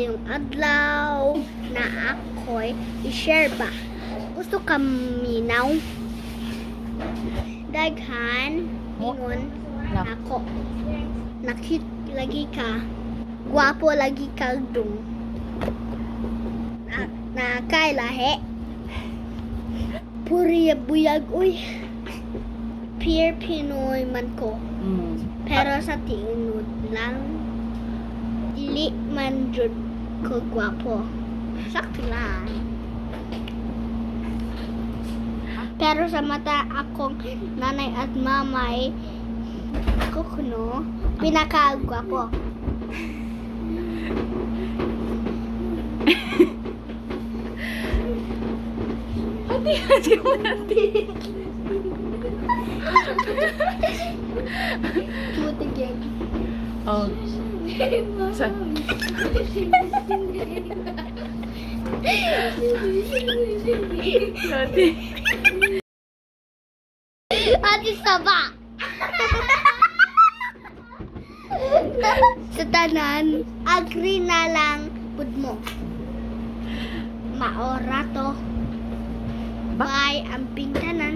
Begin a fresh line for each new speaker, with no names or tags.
maayong adlaw na ako'y i-share ba. Gusto ka minaw? Daghan, ingon ako. Nakit lagi ka. Gwapo lagi ka dung. Nakay lahi. Puri buyag uy. Pure Pinoy man ko. Pero sa tingod lang, dili man jud ko gwapo. Sakto lang. Pero sa mata akong nanay at mamay, ako kuno, pinakagwapo.
Hati mo natin.
Mutigyan.
Oh. Sa... Hati.
Ate Saba! Sa tanan, agree na lang pud mo. Maora to. Bye, ang pingtanan.